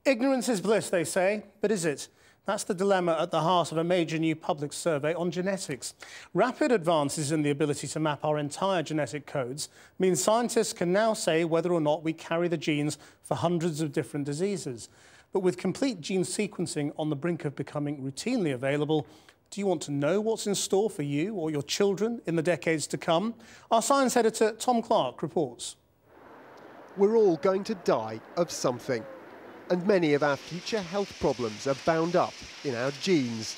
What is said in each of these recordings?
Ignorance is bliss, they say, but is it? That's the dilemma at the heart of a major new public survey on genetics. Rapid advances in the ability to map our entire genetic codes mean scientists can now say whether or not we carry the genes for hundreds of different diseases. But with complete gene sequencing on the brink of becoming routinely available, do you want to know what's in store for you or your children in the decades to come? Our science editor, Tom Clark, reports. We're all going to die of something. And many of our future health problems are bound up in our genes.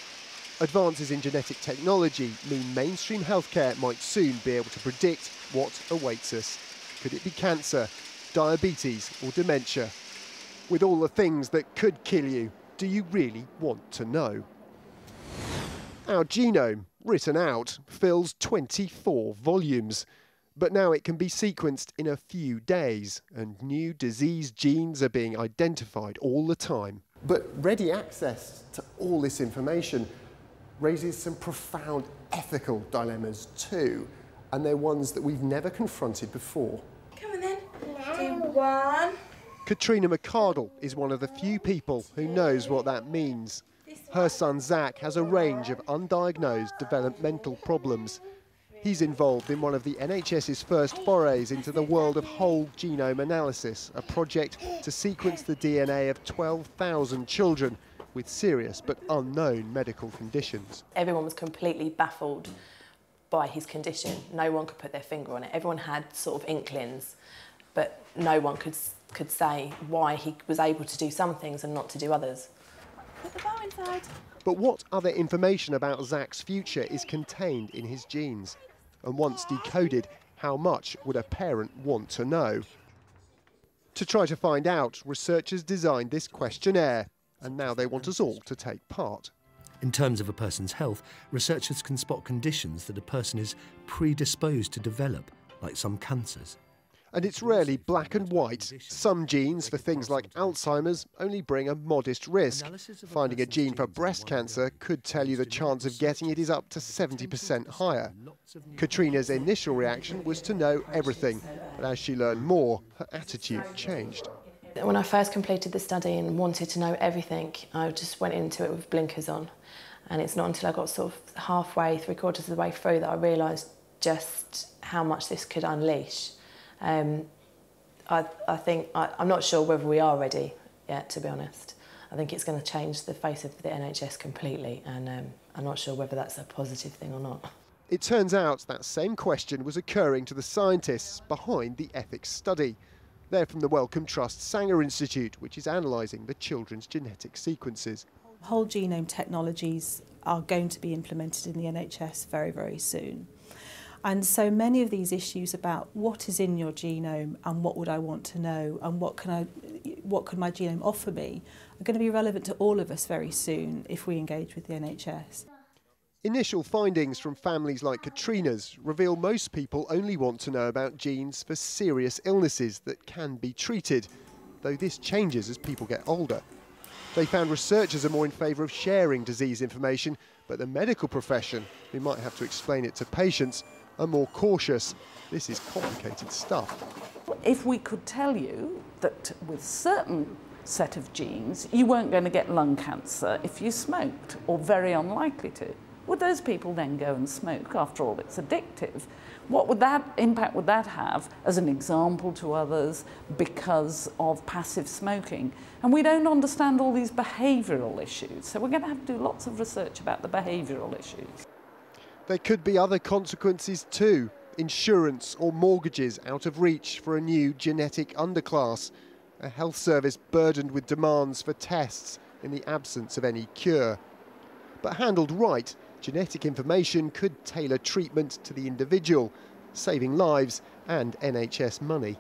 Advances in genetic technology mean mainstream healthcare might soon be able to predict what awaits us. Could it be cancer, diabetes or dementia? With all the things that could kill you, do you really want to know? Our genome, written out, fills 24 volumes. But now it can be sequenced in a few days, and new disease genes are being identified all the time. But ready access to all this information raises some profound ethical dilemmas too, and they're ones that we've never confronted before. Come on then. Do one. Katrina McCardle is one of the few people who knows what that means. Her son Zach has a range of undiagnosed developmental problems. He's involved in one of the NHS's first forays into the world of whole genome analysis, a project to sequence the DNA of 12,000 children with serious but unknown medical conditions. Everyone was completely baffled by his condition. No one could put their finger on it. Everyone had sort of inklings, but no one could say why he was able to do some things and not to do others. Put the bow inside. But what other information about Zach's future is contained in his genes? And once decoded, how much would a parent want to know? To try to find out, researchers designed this questionnaire, and now they want us all to take part. In terms of a person's health, researchers can spot conditions that a person is predisposed to develop, like some cancers. And it's rarely black and white. Some genes for things like Alzheimer's only bring a modest risk. Finding a gene for breast cancer could tell you the chance of getting it is up to 70% higher. Katrina's initial reaction was to know everything, but as she learned more, her attitude changed. When I first completed the study and wanted to know everything, I just went into it with blinkers on. And it's not until I got sort of halfway, three-quarters of the way through that I realised just how much this could unleash. I think, I'm not sure whether we are ready yet, to be honest. I think it's going to change the face of the NHS completely, and I'm not sure whether that's a positive thing or not. It turns out that same question was occurring to the scientists behind the ethics study. They're from the Wellcome Trust Sanger Institute, which is analysing the children's genetic sequences. Whole genome technologies are going to be implemented in the NHS very, very soon. And so many of these issues about what is in your genome and what would I want to know and what could my genome offer me are going to be relevant to all of us very soon if we engage with the NHS. Initial findings from families like Katrina's reveal most people only want to know about genes for serious illnesses that can be treated, though this changes as people get older. They found researchers are more in favour of sharing disease information, but the medical profession, who might have to explain it to patients, are more cautious. This is complicated stuff. If we could tell you that with certain set of genes you weren't going to get lung cancer if you smoked, or very unlikely to, would those people then go and smoke? After all, it's addictive. What would that impact would that have as an example to others because of passive smoking? And we don't understand all these behavioural issues, so we're going to have to do lots of research about the behavioural issues. There could be other consequences too. Insurance or mortgages out of reach for a new genetic underclass. A health service burdened with demands for tests in the absence of any cure. But handled right, genetic information could tailor treatment to the individual, saving lives and NHS money.